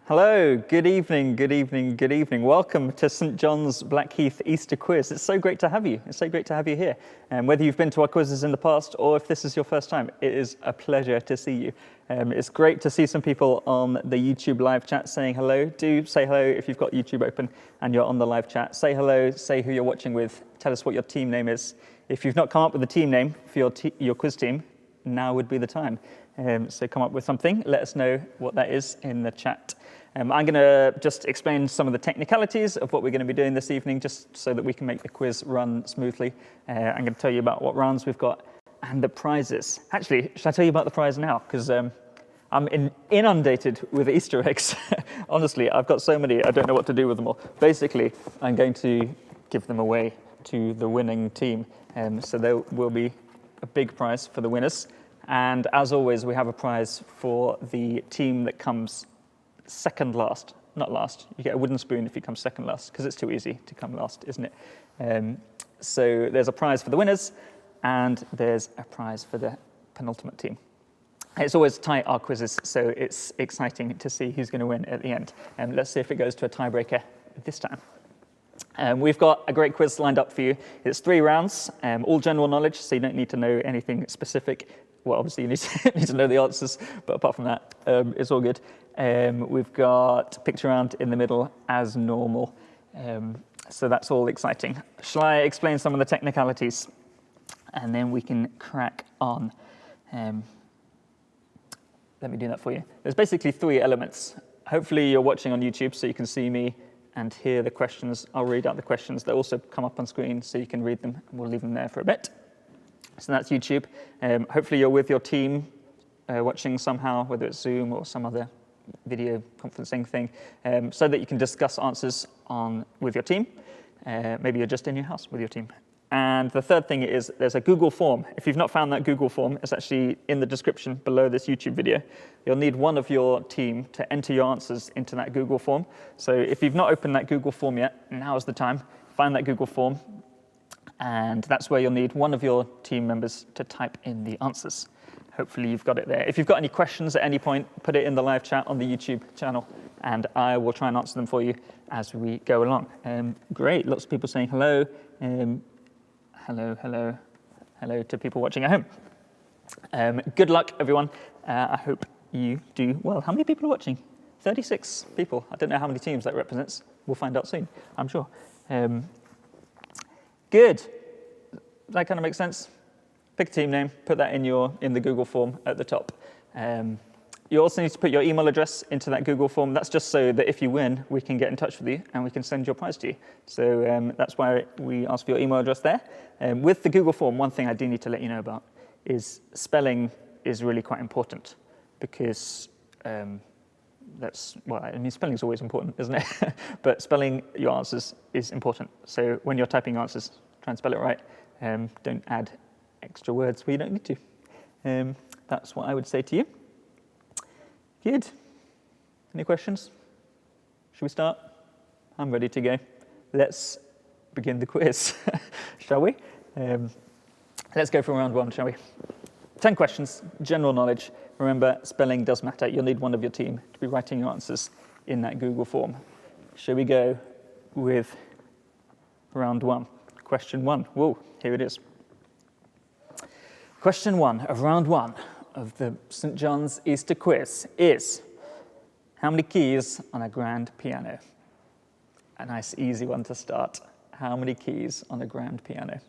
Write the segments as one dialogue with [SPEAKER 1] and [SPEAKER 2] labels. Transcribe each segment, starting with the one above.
[SPEAKER 1] Hello, good evening, good evening, good evening. Welcome to St. John's Blackheath Easter quiz. It's so great to have you. It's so great to have you here. And whether you've been to our quizzes in the past or if this is your first time, it is a pleasure to see you. It's great to see some people on the YouTube live chat saying hello. Do say hello if you've got YouTube open and you're on the live chat. Say hello, say who you're watching with, tell us what your team name is. If you've not come up with a team name for your quiz team, now would be the time. So come up with something, let us know what that is in the chat. I'm going to just explain some of the technicalities of what we're going to be doing this evening, just so that we can make the quiz run smoothly. I'm going to tell you about what rounds we've got and the prizes. Actually, should I tell you about the prize now? Because I'm inundated with Easter eggs. Honestly, I've got so many, I don't know what to do with them all. Basically, I'm going to give them away to the winning team. So there will be a big prize for the winners. And as always, we have a prize for the team that comes second last, not last. You get a wooden spoon if you come second last, because it's too easy to come last, isn't it? So there's a prize for the winners, and there's a prize for the penultimate team. It's always tight, our quizzes, so it's exciting to see who's going to win at the end. Let's see if it goes to a tiebreaker this time. We've got a great quiz lined up for you. It's 3 rounds, all general knowledge, so you don't need to know anything specific. Well, obviously you need to know the answers, but apart from that, it's all good. We've got picture round in the middle as normal, so that's all exciting. Shall I explain some of the technicalities, and then we can crack on? Let me do that for you. There's basically 3 elements. Hopefully you're watching on YouTube so you can see me and hear the questions. I'll read out the questions. They'll also come up on screen so you can read them, and we'll leave them there for a bit. So that's YouTube. Hopefully you're with your team watching somehow, whether it's Zoom or some other video conferencing thing, so that you can discuss answers with your team. Maybe you're just in your house with your team. And the third thing is there's a Google form. If you've not found that Google form, it's actually in the description below this YouTube video. You'll need one of your team to enter your answers into that Google form. So if you've not opened that Google form yet, now is the time. Find that Google form. And that's where you'll need one of your team members to type in the answers. Hopefully you've got it there. If you've got any questions at any point, put it in the live chat on the YouTube channel, and I will try and answer them for you as we go along. Great, lots of people saying hello. Hello to people watching at home. Good luck, everyone. I hope you do well. How many people are watching? 36 people. I don't know how many teams that represents. We'll find out soon, I'm sure. Good. That kind of makes sense. Pick a team name, put that in the Google form at the top. You also need to put your email address into that Google form. That's just so that if you win, we can get in touch with you and we can send your prize to you. So that's why we ask for your email address there. With the Google form, one thing I do need to let you know about is spelling is really quite important, because spelling is always important, isn't it? But spelling your answers is important. So when you're typing answers, try and spell it right. Don't add extra words where you don't need to. That's what I would say to you. Good. Any questions? Should we start? I'm ready to go. Let's begin the quiz, shall we? Let's go for round 1, shall we? 10 questions, general knowledge. Remember, spelling does matter. You'll need one of your team to be writing your answers in that Google form. Shall we go with round 1? Question 1. Whoa, here it is. Question 1 of round 1 of the St. John's Easter quiz is, how many keys on a grand piano? A nice easy one to start. How many keys on a grand piano?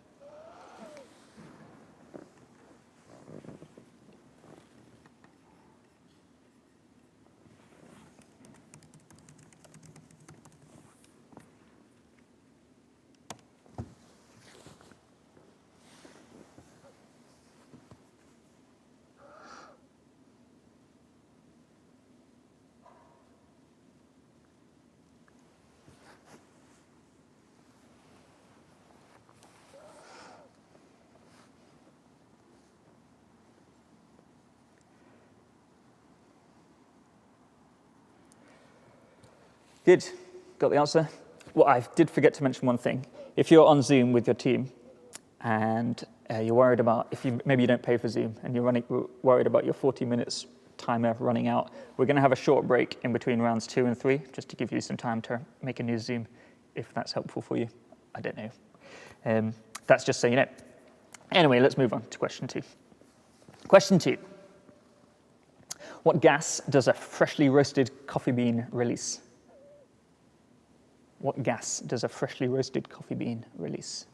[SPEAKER 1] Good. Got the answer? Well, I did forget to mention one thing. If you're on Zoom with your team and you're worried about, maybe you don't pay for Zoom and you're worried about your 40 minutes timer running out. We're going to have a short break in between rounds 2 and 3, just to give you some time to make a new Zoom, if that's helpful for you. I don't know. That's just so you know. Anyway, let's move on to question 2. Question 2. What gas does a freshly roasted coffee bean release? What gas does a freshly roasted coffee bean release?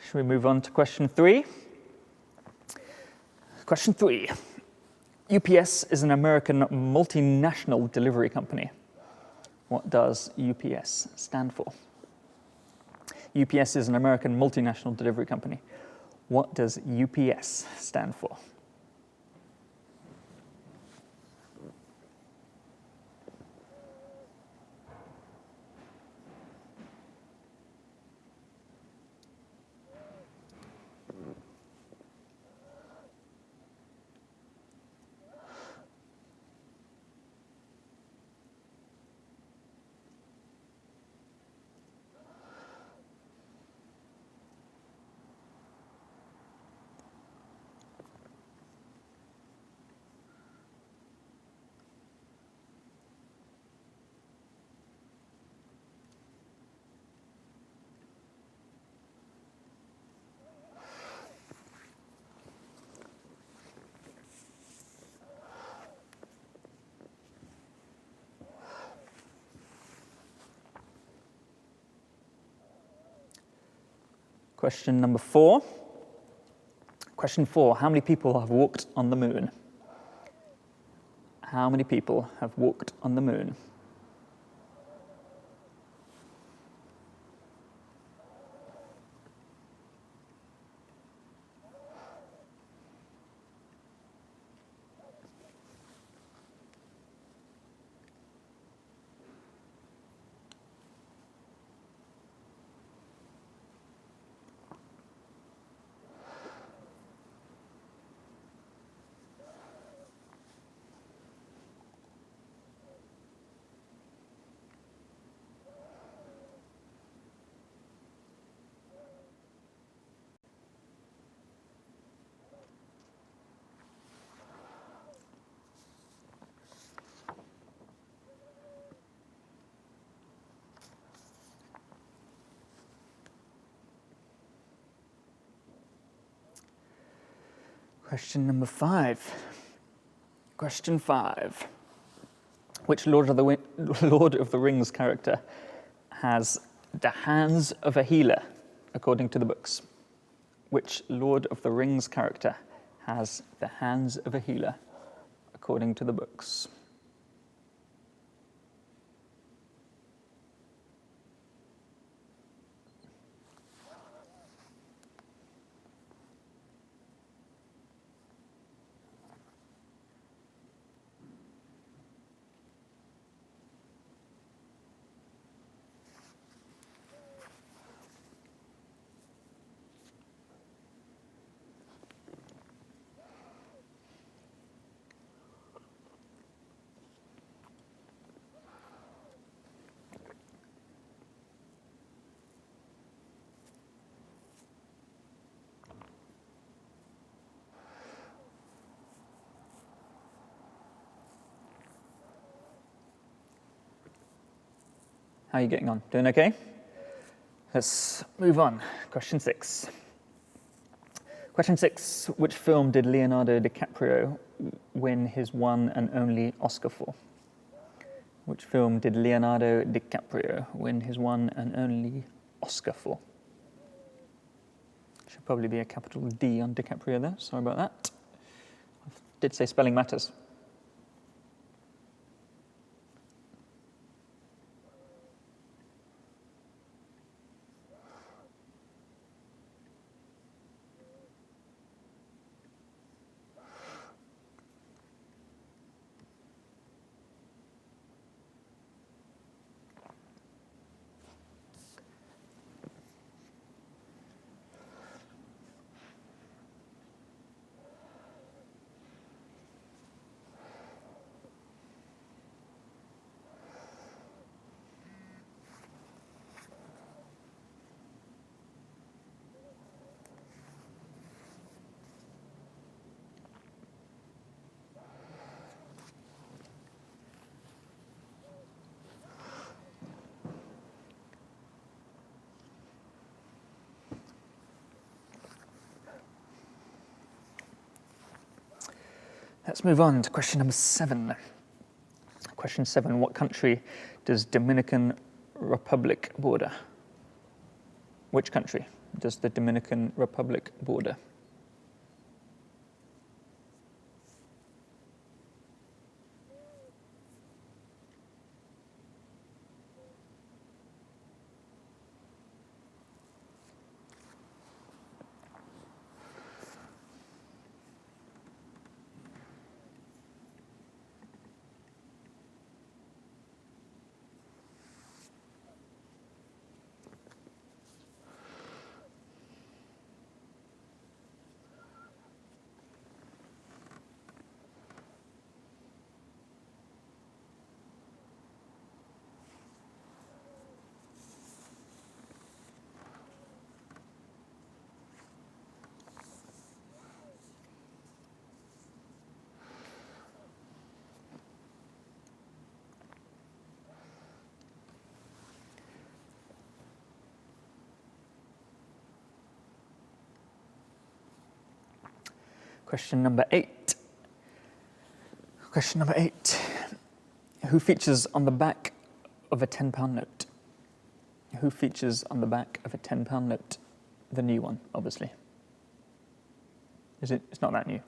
[SPEAKER 1] Shall we move on to question 3? Question 3. UPS is an American multinational delivery company. What does UPS stand for? UPS is an American multinational delivery company. What does UPS stand for? Question number 4. Question 4, how many people have walked on the moon? How many people have walked on the moon? Question number 5. Question 5. Which Lord of the Rings character has the hands of a healer, according to the books? Which Lord of the Rings character has the hands of a healer, according to the books? How are you getting on? Doing okay? Let's move on. Question 6. Question 6. Which film did Leonardo DiCaprio win his one and only Oscar for? Which film did Leonardo DiCaprio win his one and only Oscar for? Should probably be a capital D on DiCaprio there. Sorry about that. I did say spelling matters. Let's move on to question number 7. Question 7, what country does Dominican Republic border? Which country does the Dominican Republic border? Question number 8. Question number 8. Who features on the back of a £10 note? Who features on the back of a £10 note? The new one, obviously. Is it? It's not that new.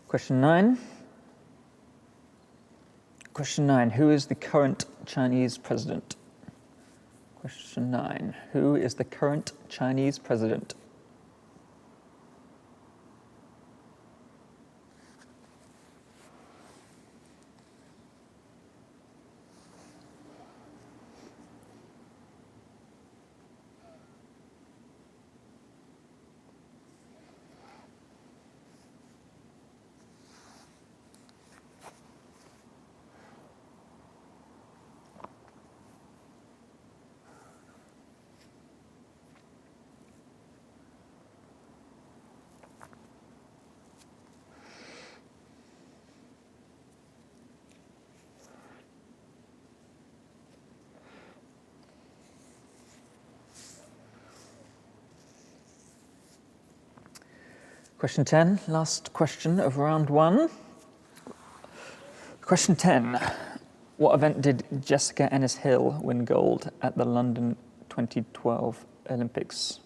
[SPEAKER 1] Question 9. Question 9. Who is the current Chinese president? Question 9. Who is the current Chinese president? Question 10, last question of round 1. Question 10. What event did Jessica Ennis-Hill win gold at the London 2012 Olympics?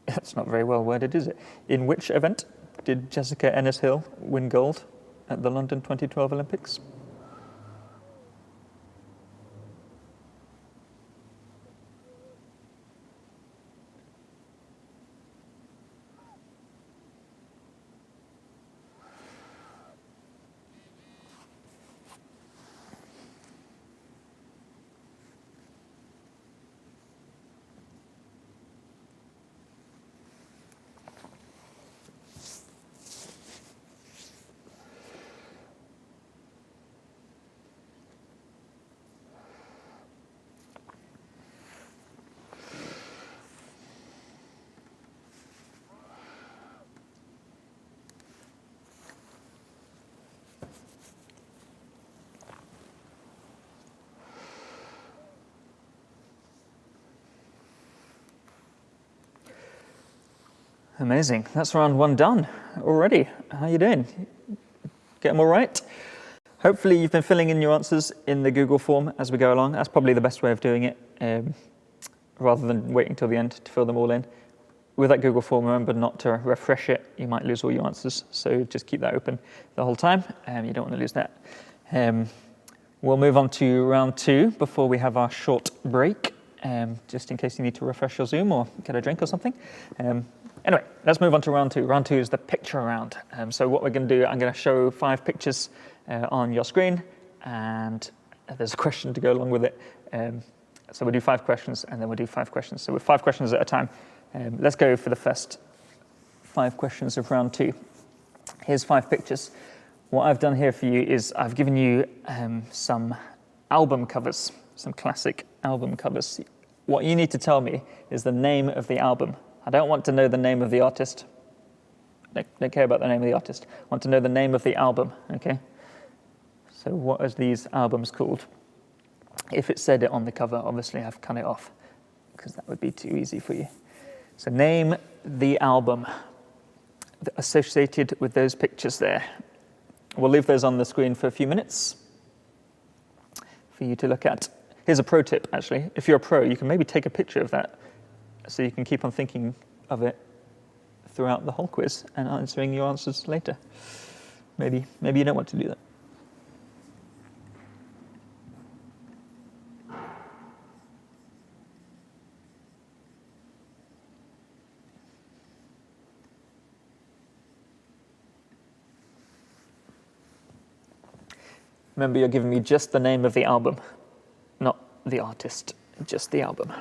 [SPEAKER 1] That's not very well worded, is it? In which event did Jessica Ennis-Hill win gold at the London 2012 Olympics? Amazing. That's round 1 done already. How you doing? Get them all right? Hopefully you've been filling in your answers in the Google form as we go along. That's probably the best way of doing it, rather than waiting till the end to fill them all in. With that Google form, remember not to refresh it. You might lose all your answers, so just keep that open the whole time. You don't want to lose that. We'll move on to round 2 before we have our short break. just in case you need to refresh your Zoom or get a drink or something. Anyway, let's move on to round two. Round two is the picture round. So what we're going to do, I'm going to show 5 pictures on your screen, and there's a question to go along with it. So we'll do 5 questions, and then we'll do 5 questions. So with 5 questions at a time, let's go for the first 5 questions of round 2. Here's 5 pictures. What I've done here for you is I've given you some album covers, some classic album covers. What you need to tell me is the name of the album. I don't want to know the name of the artist. I don't care about the name of the artist. I want to know the name of the album, okay? So what are these albums called? If it said it on the cover, obviously I've cut it off because that would be too easy for you. So name the album associated with those pictures there. We'll leave those on the screen for a few minutes for you to look at. Here's a pro tip, actually. If you're a pro, you can maybe take a picture of that so you can keep on thinking of it throughout the whole quiz and answering your answers later. Maybe you don't want to do that. Remember, you're giving me just the name of the album, not the artist, just the album.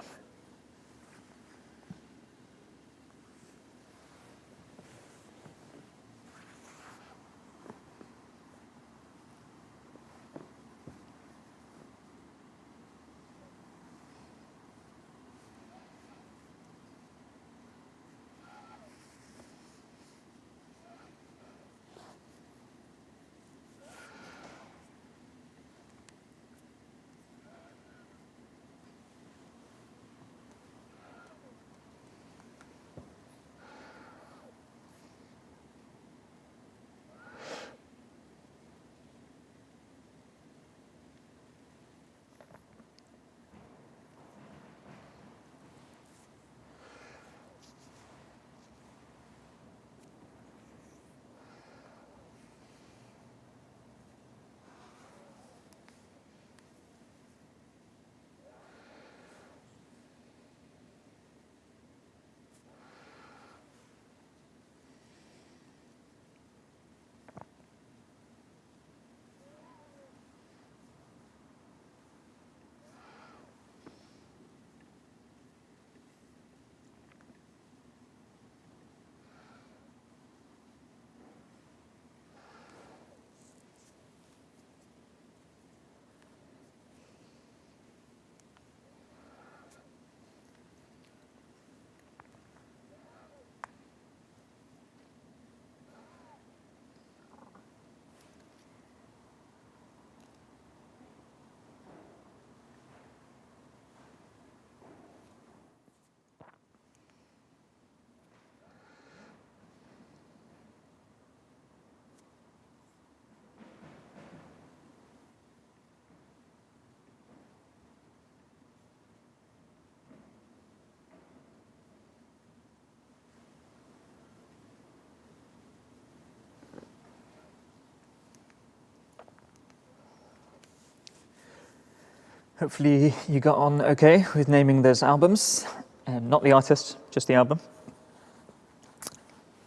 [SPEAKER 1] Hopefully you got on okay with naming those albums, not the artist, just the album.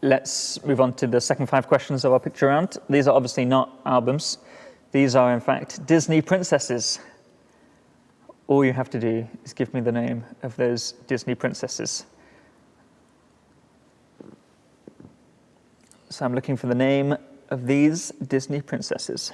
[SPEAKER 1] Let's move on to the second 5 questions of our picture round. These are obviously not albums. These are, in fact, Disney princesses. All you have to do is give me the name of those Disney princesses. So I'm looking for the name of these Disney princesses.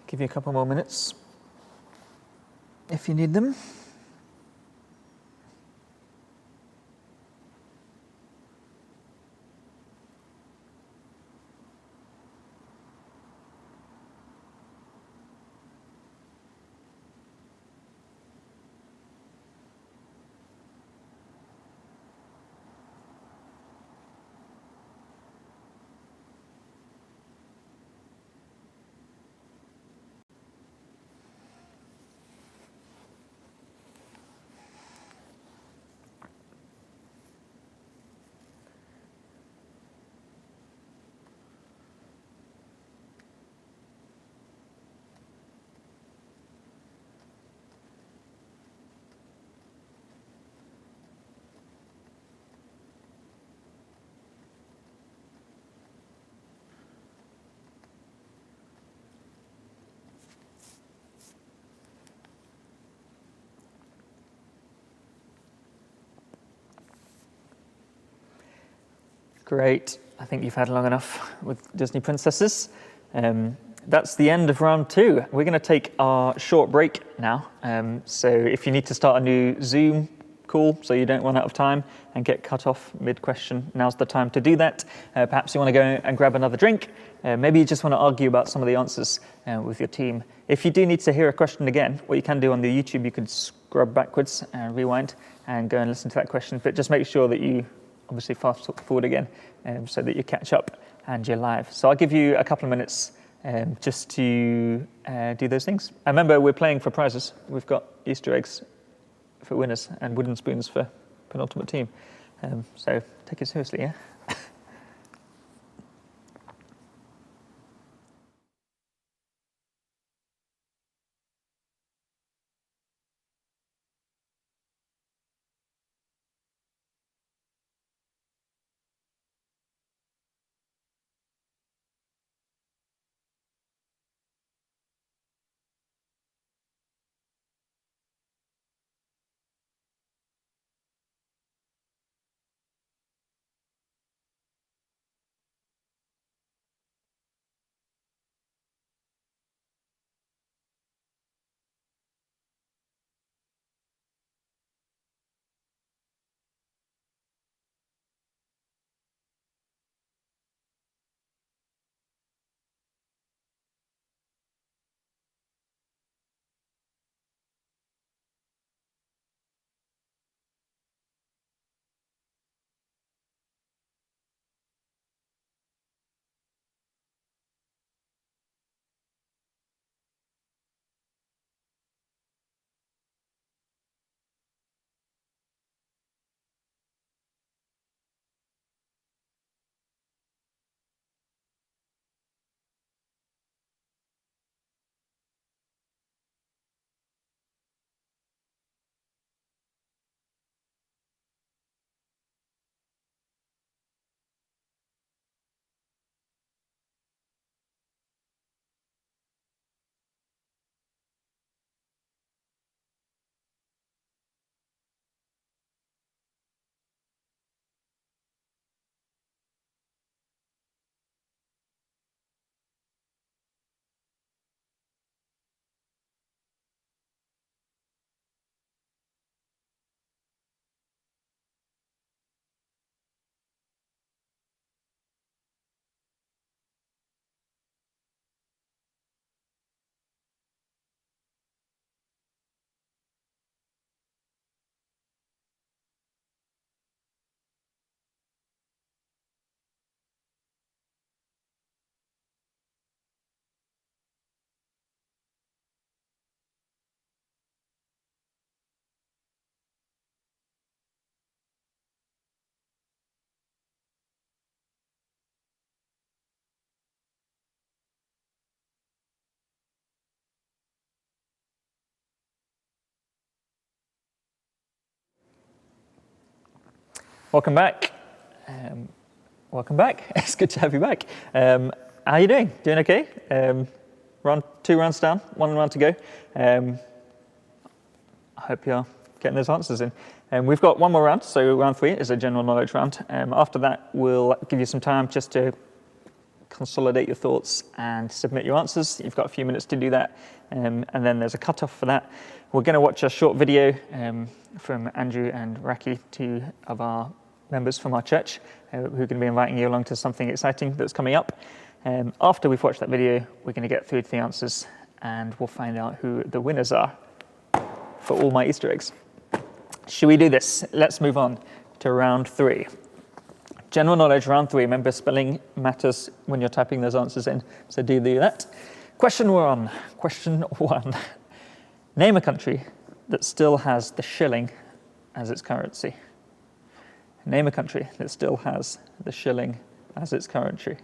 [SPEAKER 1] Give you a couple more minutes if you need them. Great. I think you've had long enough with Disney princesses. That's the end of round 2. We're going to take our short break now. So if you need to start a new Zoom call so you don't run out of time and get cut off mid-question, now's the time to do that. Perhaps you want to go and grab another drink. Maybe you just want to argue about some of the answers with your team. If you do need to hear a question again, what you can do on the YouTube, you could scrub backwards and rewind and go and listen to that question. But just make sure that you obviously fast forward again so that you catch up and you're live. So I'll give you a couple of minutes just to do those things. And remember, we're playing for prizes. We've got Easter eggs for winners and wooden spoons for penultimate team. So take it seriously, yeah? Welcome back. Welcome back. It's good to have you back. How are you doing? Doing okay? Round 2 rounds down, 1 round to go. I hope you're getting those answers in. We've got 1 more round, so round 3 is a general knowledge round. After that, we'll give you some time just to consolidate your thoughts and submit your answers. You've got a few minutes to do that, and then there's a cutoff for that. We're going to watch a short video from Andrew and Raki, two of our members from our church, who are going to be inviting you along to something exciting that's coming up. After we've watched that video, we're going to get through to the answers, and we'll find out who the winners are for all my Easter eggs. Should we do this? Let's move on to round 3. General knowledge, round 3. Remember, spelling matters when you're typing those answers in, so do that. Question 1. Name a country that still has the shilling as its currency. Name a country that still has the shilling as its currency.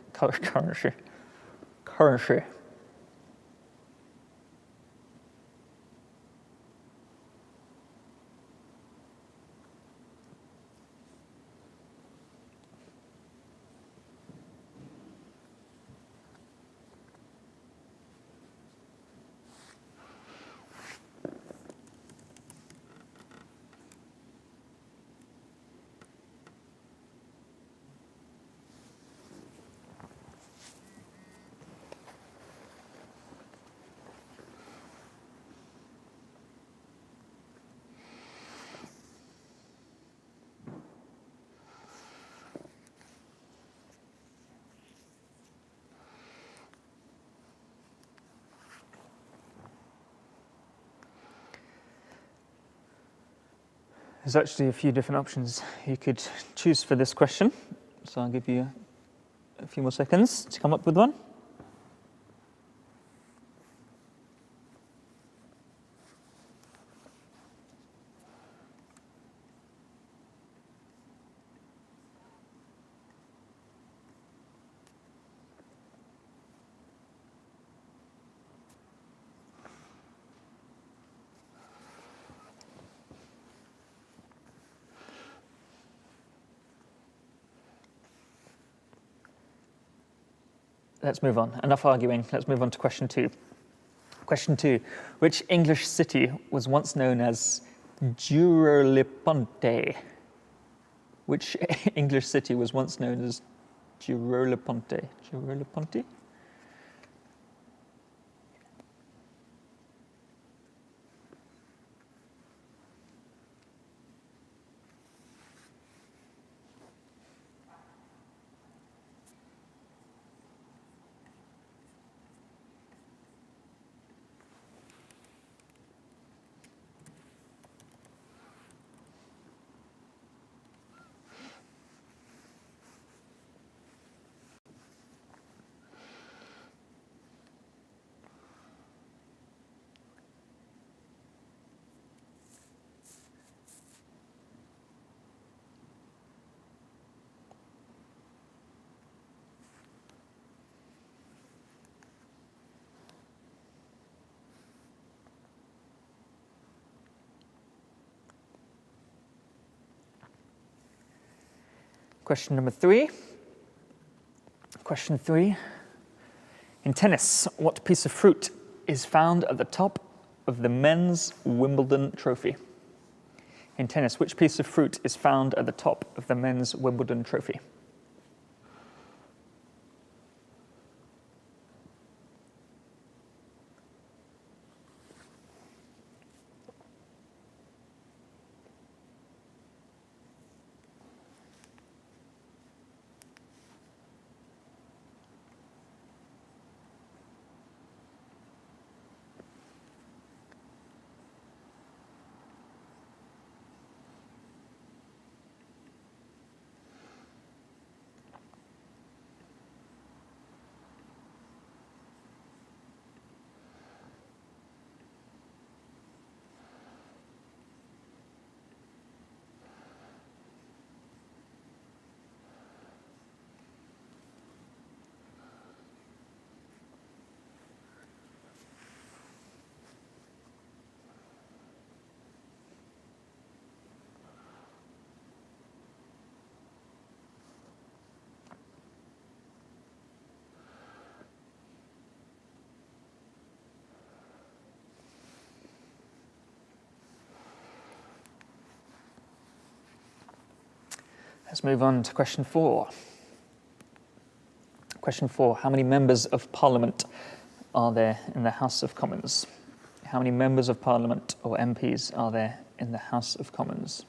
[SPEAKER 1] There's actually a few different options you could choose for this question, so I'll give you a few more seconds to come up with one. Let's move on. Enough arguing. Let's move on to question 2. Question 2. Which English city was once known as Giroliponte? Which English city was once known as Giroliponte? Giroliponte? Question number 3. Question 3. In tennis, what piece of fruit is found at the top of the men's Wimbledon trophy? In tennis, which piece of fruit is found at the top of the men's Wimbledon trophy? Let's move on to question 4. Question 4. How many members of Parliament are there in the House of Commons? How many members of Parliament or MPs are there in the House of Commons?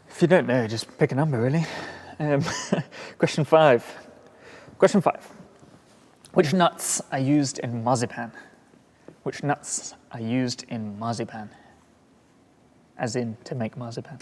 [SPEAKER 1] If you don't know, just pick a number, really. Question 5. Question 5. Which nuts are used in marzipan? Which nuts are used in marzipan? As in, to make marzipan.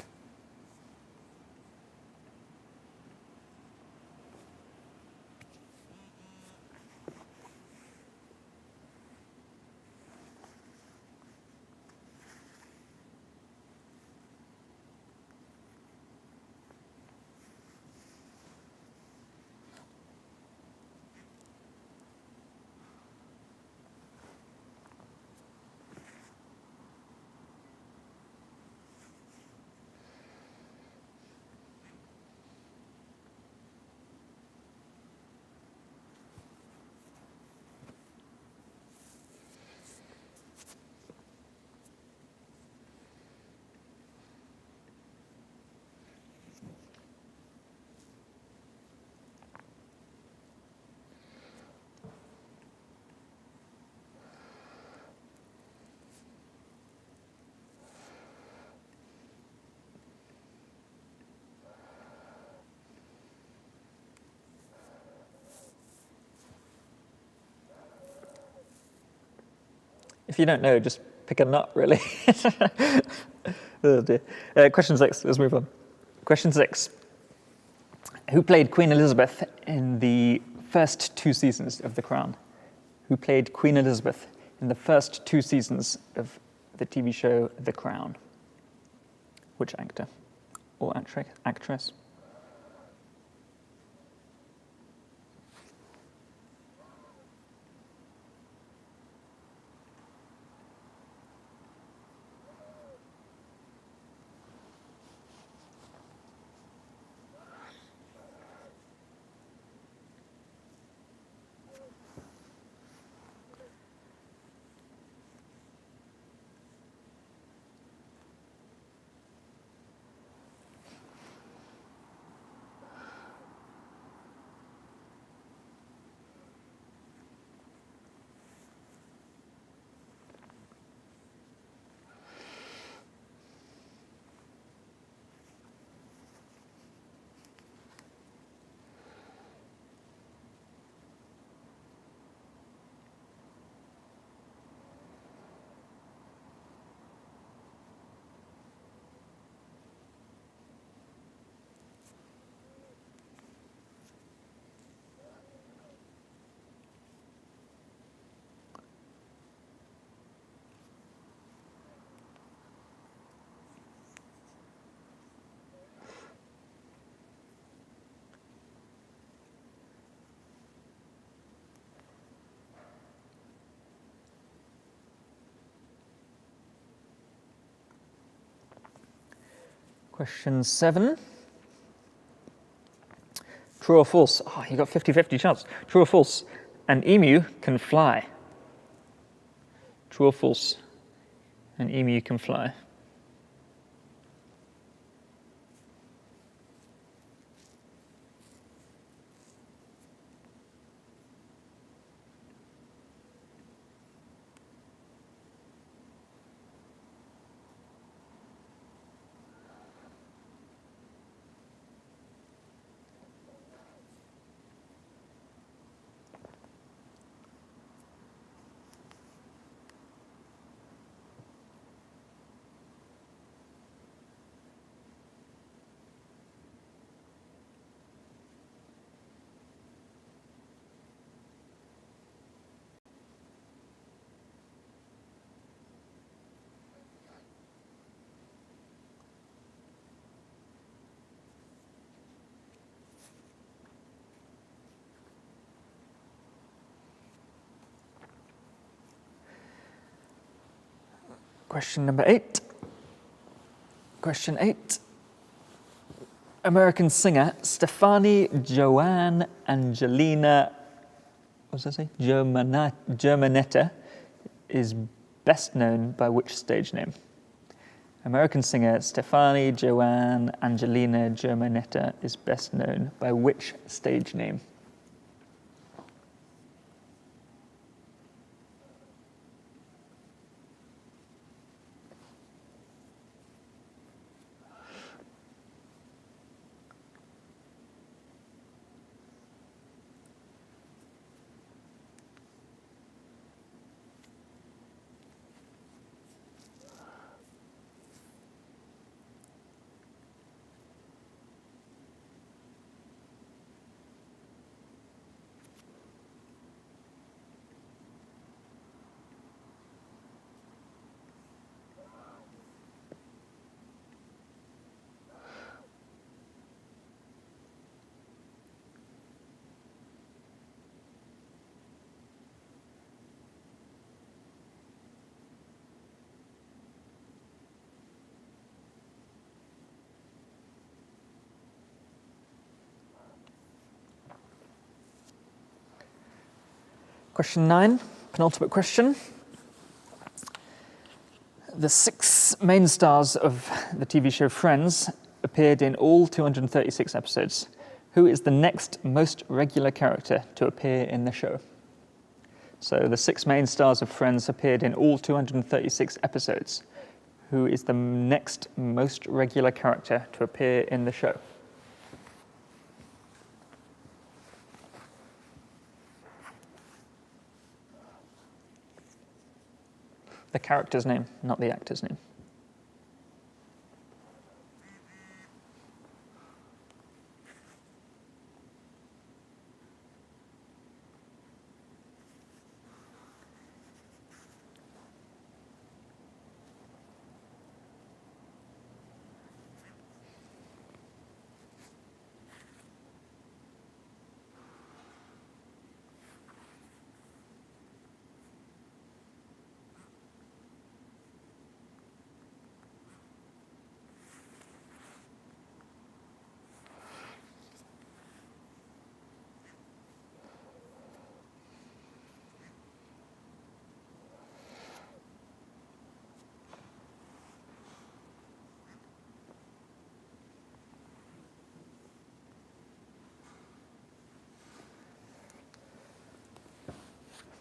[SPEAKER 1] If you don't know, just pick a nut, really. Oh dear. Question 6, let's move on. Question 6. Who played Queen Elizabeth in the first 2 seasons of The Crown? Who played Queen Elizabeth in the first 2 seasons of the TV show The Crown? Which actor or actress? Question 7. True or false? Oh, you got 50-50 chance. True or false? An emu can fly. True or false? An emu can fly. Question number 8. Question 8. American singer Stefani Joanne Angelina, what does that say? Germanetta is best known by which stage name? American singer Stefani Joanne Angelina Germanetta is best known by which stage name? Question 9, penultimate question. The 6 main stars of the TV show Friends appeared in all 236 episodes. Who is the next most regular character to appear in the show? So the 6 main stars of Friends appeared in all 236 episodes. Who is the next most regular character to appear in the show? The character's name, not the actor's name.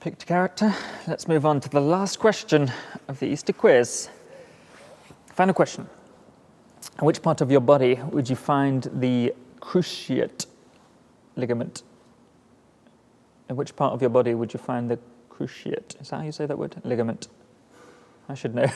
[SPEAKER 1] Picked a character. Let's move on to the last question of the Easter quiz. Final question. In which part of your body would you find the cruciate ligament? In which part of your body would you find the cruciate? Is that how you say that word? Ligament. I should know.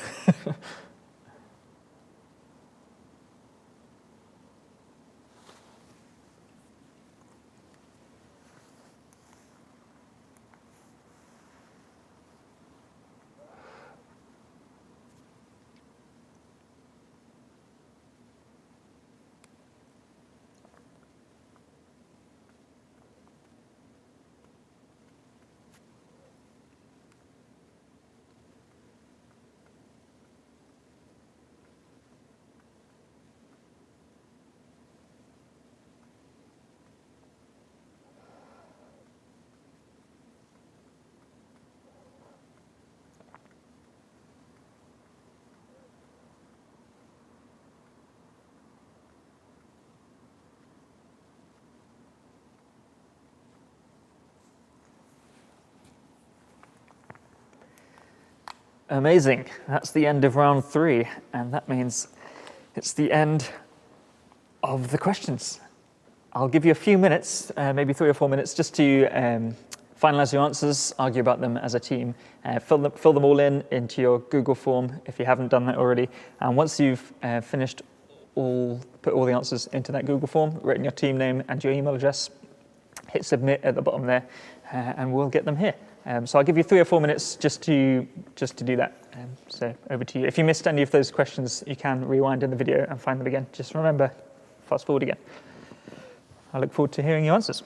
[SPEAKER 1] Amazing. That's the end of round 3, and that means it's the end of the questions. I'll give you a few minutes, maybe 3 or 4 minutes, just to finalize your answers, argue about them as a team, fill them all into your Google form if you haven't done that already. And once you've put all the answers into that Google form, written your team name and your email address, hit submit at the bottom there, and we'll get them here. So I'll give you 3 or 4 minutes just to do that. So over to you. If you missed any of those questions, you can rewind in the video and find them again. Just remember, fast forward again. I look forward to hearing your answers.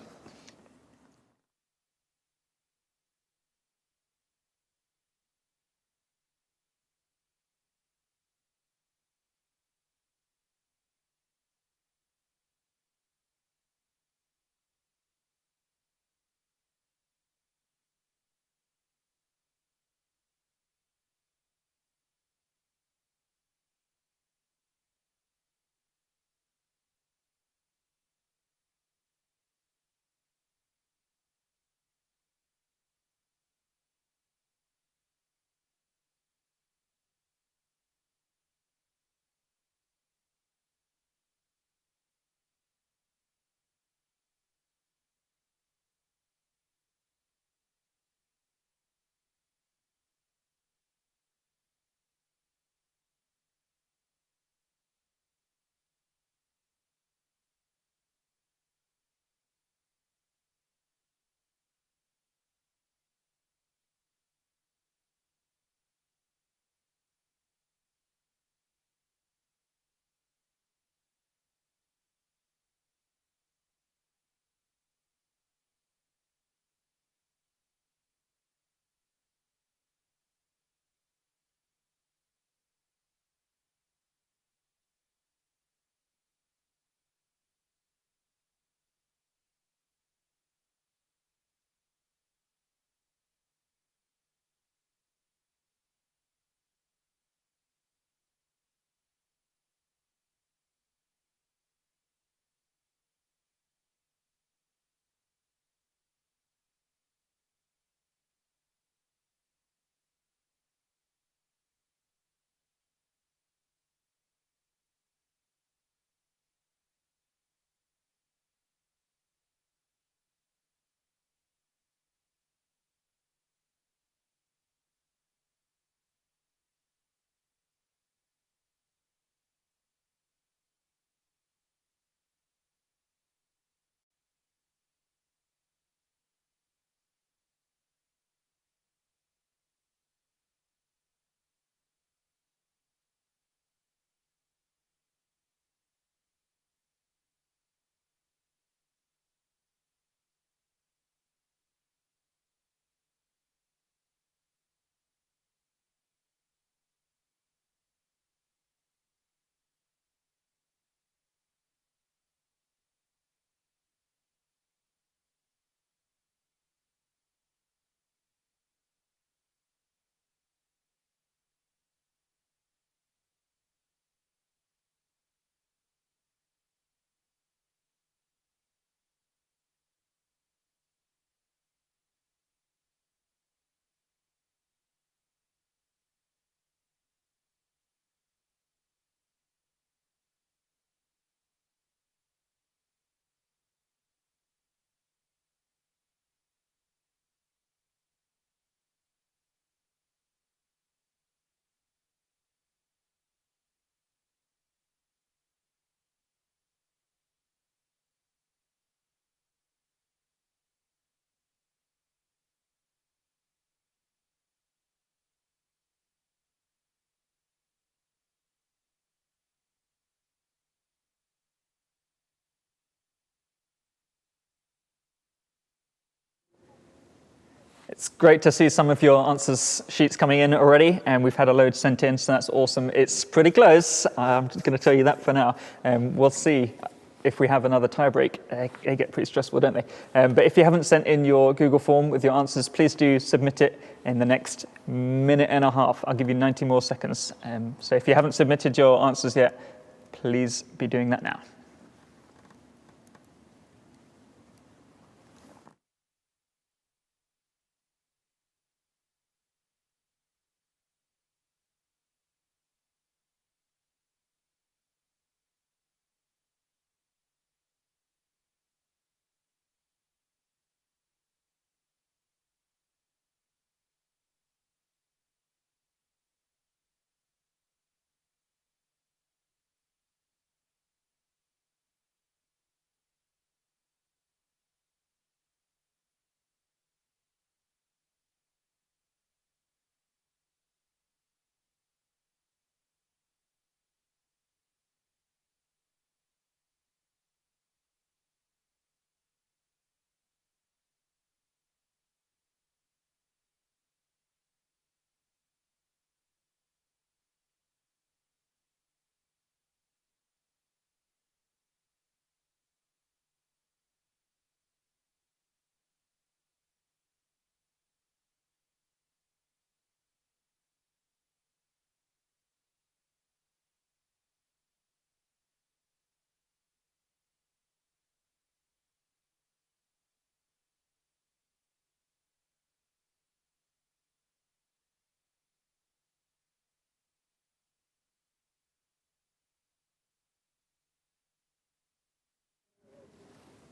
[SPEAKER 1] It's great to see some of your answers sheets coming in already, and we've had a load sent in, so that's awesome. It's pretty close. I'm just going to tell you that for now. We'll see if we have another tie break. They get pretty stressful, don't they? But if you haven't sent in your Google form with your answers, please do submit it in the next minute and a half. I'll give you 90 more seconds. So if you haven't submitted your answers yet, please be doing that now.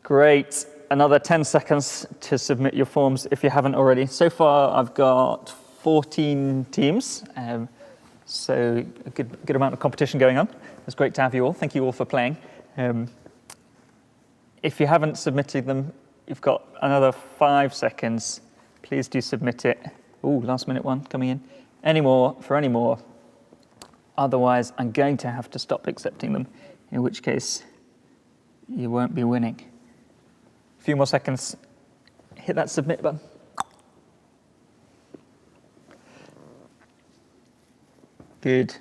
[SPEAKER 1] Great. Another 10 seconds to submit your forms if you haven't already. So far, I've got 14 teams, so a good amount of competition going on. It's great to have you all. Thank you all for playing. If you haven't submitted them, you've got another 5 seconds. Please do submit it. Ooh, last minute one coming in. Any more. Otherwise, I'm going to have to stop accepting them, in which case you won't be winning. A few more seconds. Hit that submit button. Good.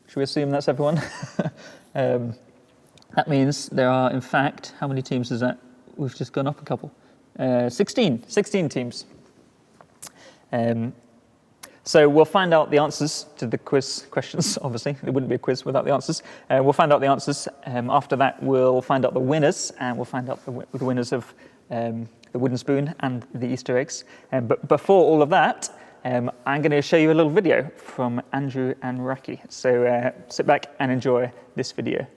[SPEAKER 1] Should we assume that's everyone? That means there are, in fact, how many teams is that? We've just gone up a couple. 16 teams. So we'll find out the answers to the quiz questions, obviously. It wouldn't be a quiz without the answers. We'll find out the answers. After that, we'll find out the winners, and we'll find out the winners of the wooden spoon and the Easter eggs. But before all of that, I'm going to show you a little video from Andrew and Raki. So sit back and enjoy this video.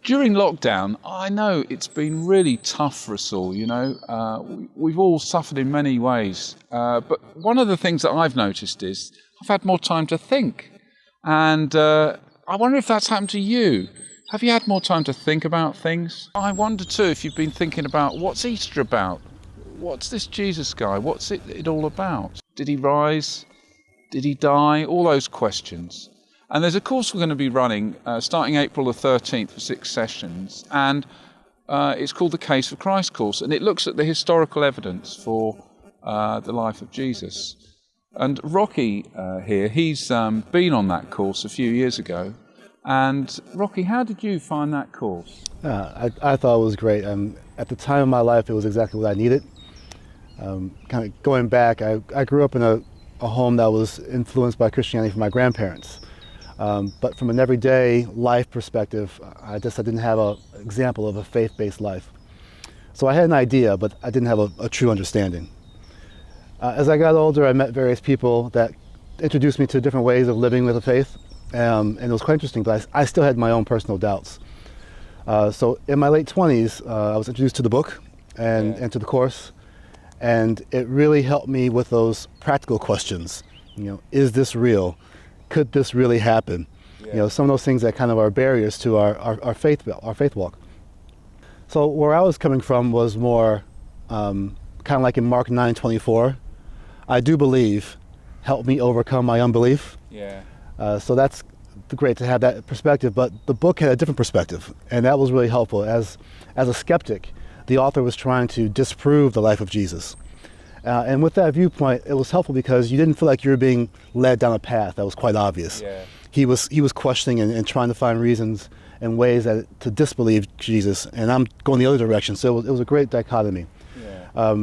[SPEAKER 2] During lockdown, I know it's been really tough for us all, you know. We've all suffered in many ways. But one of the things that I've noticed is I've had more time to think. And I wonder if that's happened to you. Have you had more time to think about things? I wonder too if you've been thinking about what's Easter about? What's this Jesus guy? What's it all about? Did he rise? Did he die? All those questions. And there's a course we're going to be running starting April the 13th for 6 sessions, and it's called the Case for Christ course, and it looks at the historical evidence for the life of Jesus. And Rocky here, he's been on that course a few years ago. And Rocky, how did you find that course?
[SPEAKER 3] I thought it was great. At the time of my life, it was exactly what I needed. Kind of going back, I grew up in a home that was influenced by Christianity from my grandparents. But from an everyday life perspective, I didn't have an example of a faith-based life. So I had an idea, but I didn't have a true understanding. As I got older, I met various people that introduced me to different ways of living with a faith, and it was quite interesting, but I still had my own personal doubts. So in my late 20s, I was introduced to the book and to the course, and it really helped me with those practical questions. You know, is this real? Could this really happen? Yeah. You know, some of those things that kind of are barriers to our faith walk. So where I was coming from was more kind of like in Mark 9:24. I do believe, help me overcome my unbelief.
[SPEAKER 2] Yeah.
[SPEAKER 3] So that's great to have that perspective, but the book had a different perspective, and that was really helpful. As a skeptic, the author was trying to disprove the life of Jesus. And with that viewpoint, it was helpful because you didn't feel like you were being led down a path that was quite obvious.
[SPEAKER 2] Yeah.
[SPEAKER 3] He was questioning and trying to find reasons and ways to disbelieve Jesus, and I'm going the other direction. So it was a great dichotomy.
[SPEAKER 2] Yeah.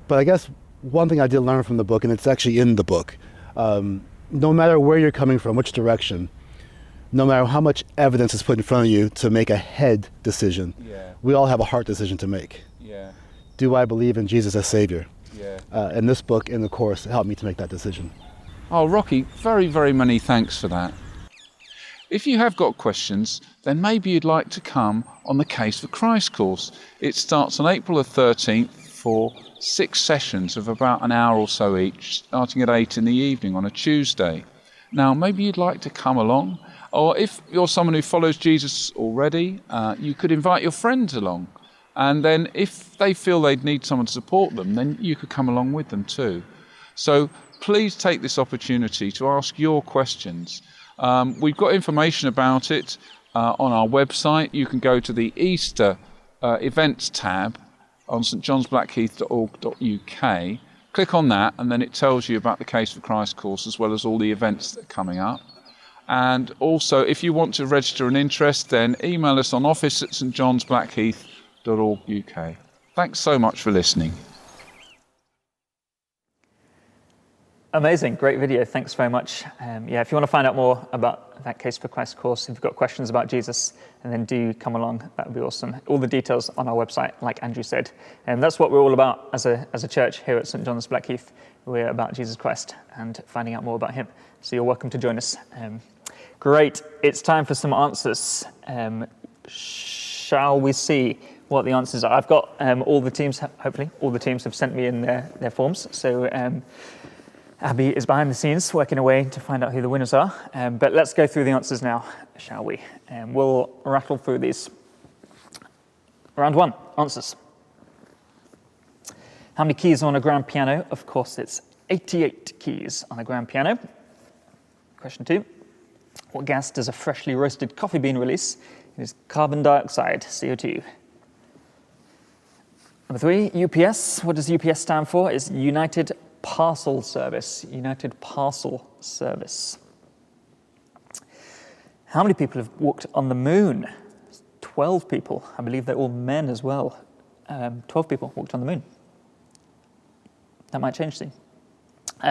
[SPEAKER 3] But I guess one thing I did learn from the book, and it's actually in the book, no matter where you're coming from, which direction, no matter how much evidence is put in front of you to make a head decision, we all have a heart decision to make.
[SPEAKER 2] Yeah.
[SPEAKER 3] Do I believe in Jesus as Savior?
[SPEAKER 2] Yeah.
[SPEAKER 3] And this book and the course helped me to make that decision.
[SPEAKER 2] Oh, Rocky, very, very many thanks for that. If you have got questions, then maybe you'd like to come on the Case for Christ course. It starts on April the 13th for 6 sessions of about an hour or so each, starting at 8 in the evening on a Tuesday. Now, maybe you'd like to come along, or if you're someone who follows Jesus already, you could invite your friends along. And then if they feel they'd need someone to support them, then you could come along with them too. So please take this opportunity to ask your questions. We've got information about it on our website. You can go to the Easter events tab on stjohnsblackheath.org.uk. Click on that, and then it tells you about the Case for Christ course as well as all the events that are coming up. And also, if you want to register an interest, then email us on office@stjohnsblackheath.org.uk. Thanks so much for listening.
[SPEAKER 1] Amazing, great video, thanks very much. If you want to find out more about that Case for Christ course, if you've got questions about Jesus, and then do come along, that would be awesome. All the details on our website, like Andrew said. And that's what we're all about as a church here at St. John's Blackheath. We're about Jesus Christ and finding out more about him. So you're welcome to join us. Great, it's time for some answers. Shall we see what the answers are? I've got all the teams, hopefully, all the teams have sent me in their forms. So Abby is behind the scenes working away to find out who the winners are. But let's go through the answers now, shall we? We'll rattle through these. Round 1, answers. How many keys are on a grand piano? Of course, it's 88 keys on a grand piano. Question 2. What gas does a freshly roasted coffee bean release? It is carbon dioxide, CO2. Number 3, UPS. What does UPS stand for? It's United Parcel Service. United Parcel Service. How many people have walked on the moon? 12 people. I believe they're all men as well. 12 people walked on the moon. That might change things.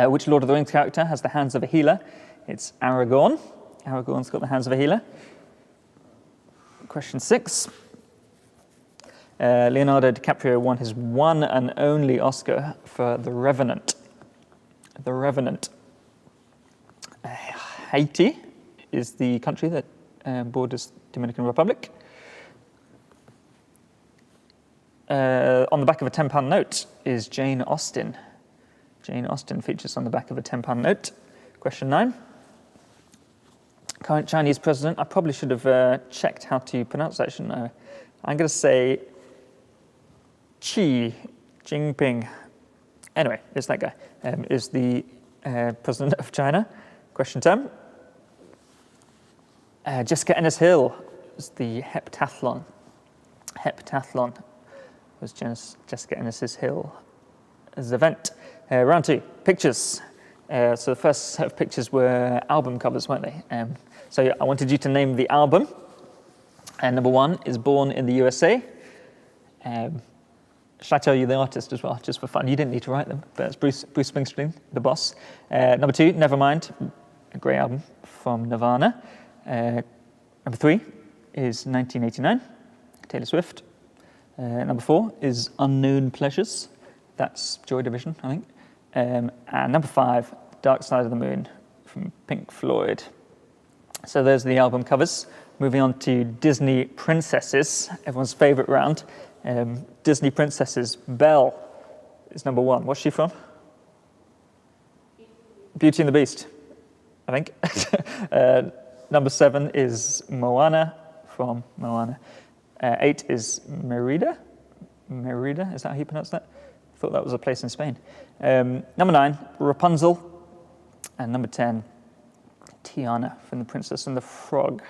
[SPEAKER 1] Which Lord of the Rings character has the hands of a healer? It's Aragorn. Aragorn's got the hands of a healer. Question 6. Leonardo DiCaprio won his one and only Oscar for The Revenant. The Revenant. Haiti is the country that borders Dominican Republic. On the back of a £10 note is Jane Austen. Jane Austen features on the back of a £10 note. Question 9. Current Chinese president. I probably should have checked how to pronounce that, shouldn't I? I'm going to say Xi Jinping. Anyway, it's that guy. Is the president of China. Question 10. Jessica Ennis-Hill is the heptathlon. Heptathlon was Jessica Ennis-Hill's event. Round 2, pictures. So the first set of pictures were album covers, weren't they? So I wanted you to name the album. And number 1 is Born in the USA. Shall I tell you the artist as well, just for fun? You didn't need to write them, but it's Bruce Springsteen, the boss. Number 2, Nevermind, a great album from Nirvana. Number 3 is 1989, Taylor Swift. Number 4 is Unknown Pleasures. That's Joy Division, I think. And number 5, Dark Side of the Moon from Pink Floyd. So those are the album covers. Moving on to Disney princesses, everyone's favourite round. Disney princesses. Belle is number 1. What's she from? Beauty and the Beast, I think. Number 7 is Moana from Moana. 8 is Merida. Merida, is that how you pronounce that? I thought that was a place in Spain. Number 9, Rapunzel. And number 10, Tiana from The Princess and the Frog.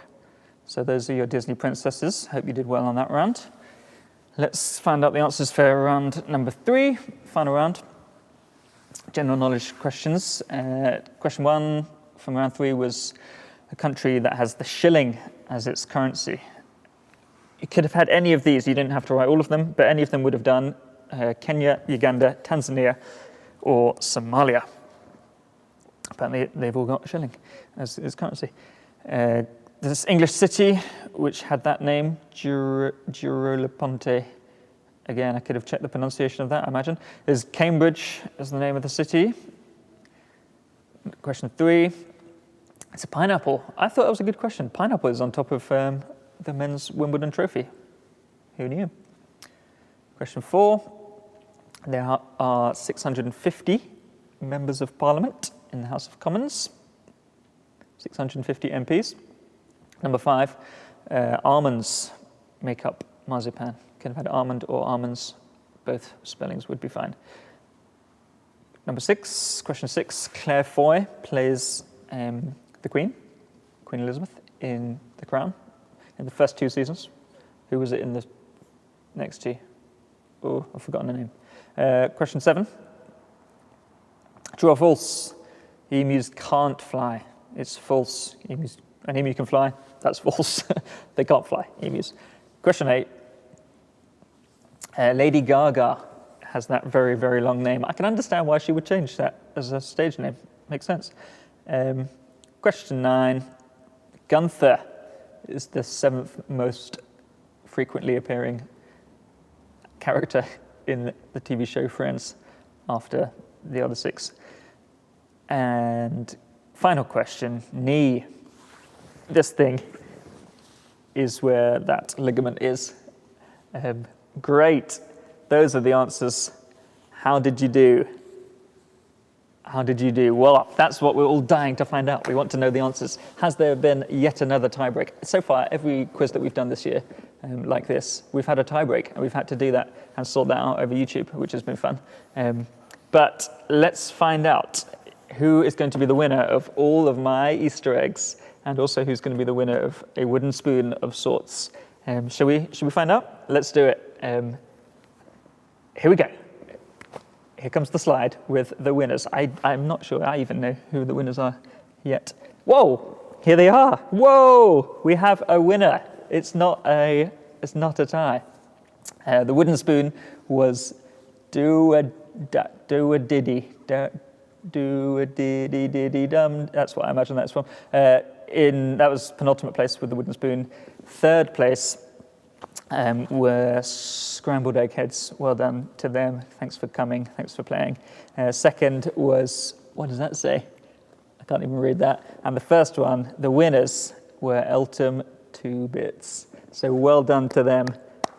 [SPEAKER 1] So those are your Disney princesses. Hope you did well on that round. Let's find out the answers for round number 3, final round. General knowledge questions. Question 1 from round 3 was a country that has the shilling as its currency. You could have had any of these. You didn't have to write all of them, but any of them would have done. Kenya, Uganda, Tanzania, or Somalia. Apparently, they've all got shilling as currency. This English city, which had that name, Giroliponte. Again, I could have checked the pronunciation of that, I imagine. Is Cambridge is the name of the city. Question 3. It's a pineapple. I thought that was a good question. Pineapple is on top of the men's Wimbledon trophy. Who knew? Question 4. There are 650 members of Parliament in the House of Commons. 650 MPs. Number 5. Almonds make up marzipan. Could have had almond or almonds. Both spellings would be fine. Number 6, question 6. Claire Foy plays the Queen Elizabeth, in The Crown in the first 2 seasons. Who was it in the next 2? Oh, I've forgotten the name. Question 7. True or false? Emus can't fly. It's false. An emu can fly. That's false. They can't fly, emus. Question 8. Lady Gaga has that very, very long name. I can understand why she would change that as a stage name. Makes sense. Question 9. Gunther is the 7th most frequently appearing character in the TV show Friends, after the other 6. And final question, knee. This thing is where that ligament is. Great. Those are the answers. How did you do? How did you do? Well, that's what we're all dying to find out. We want to know the answers. Has there been yet another tiebreak? So far, every quiz that we've done this year, like this, we've had a tiebreak, and we've had to do that and sort that out over YouTube, which has been fun. But let's find out who is going to be the winner of all of my Easter eggs, and also who's going to be the winner of a wooden spoon of sorts. Shall we find out? Let's do it. Here we go. Here comes the slide with the winners. I'm not sure I even know who the winners are yet. Whoa, here they are. Whoa, we have a winner. It's not a tie. The wooden spoon was do a diddy dum. That's what I imagine that's from. That was penultimate place with the wooden spoon. 3rd place were scrambled egg heads. Well done to them. Thanks for coming. Thanks for playing. 2nd was, what does that say? I can't even read that. And the first one, the winners were Eltham 2 Bits. So well done to them.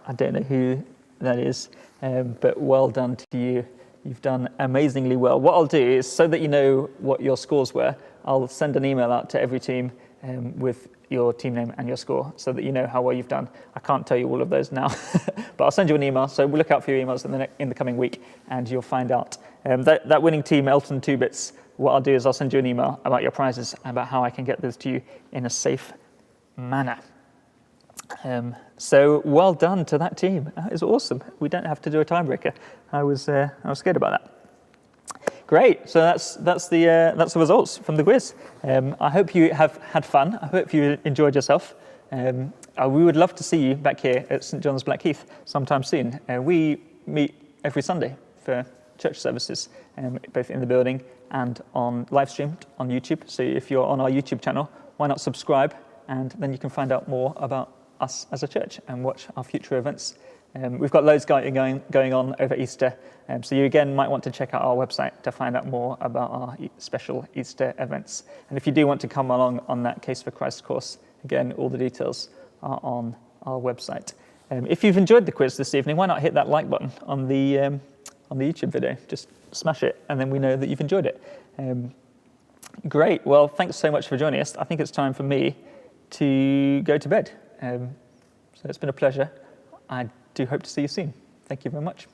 [SPEAKER 1] I don't know who that is, but well done to you. You've done amazingly well. What I'll do is, so that you know what your scores were, I'll send an email out to every team with your team name and your score, so that you know how well you've done. I can't tell you all of those now, but I'll send you an email. So we'll look out for your emails in the coming week, and you'll find out. That winning team, Elton 2 Bits, what I'll do is I'll send you an email about your prizes, about how I can get those to you in a safe manner. So well done to that team. That is awesome. We don't have to do a tiebreaker. I was scared about that. Great. So that's the results from the quiz. I hope you have had fun. I hope you enjoyed yourself. We would love to see you back here at St John's Blackheath sometime soon. We meet every Sunday for church services, both in the building and on live streamed on YouTube. So if you're on our YouTube channel, why not subscribe, and then you can find out more about us as a church and watch our future events. We've got loads going on over Easter, so you again might want to check out our website to find out more about our special Easter events. And if you do want to come along on that Case for Christ course, again, all the details are on our website. If you've enjoyed the quiz this evening, why not hit that like button on the YouTube video? Just smash it, and then we know that you've enjoyed it. Great. Well, thanks so much for joining us. I think it's time for me to go to bed. So it's been a pleasure. I do hope to see you soon. Thank you very much.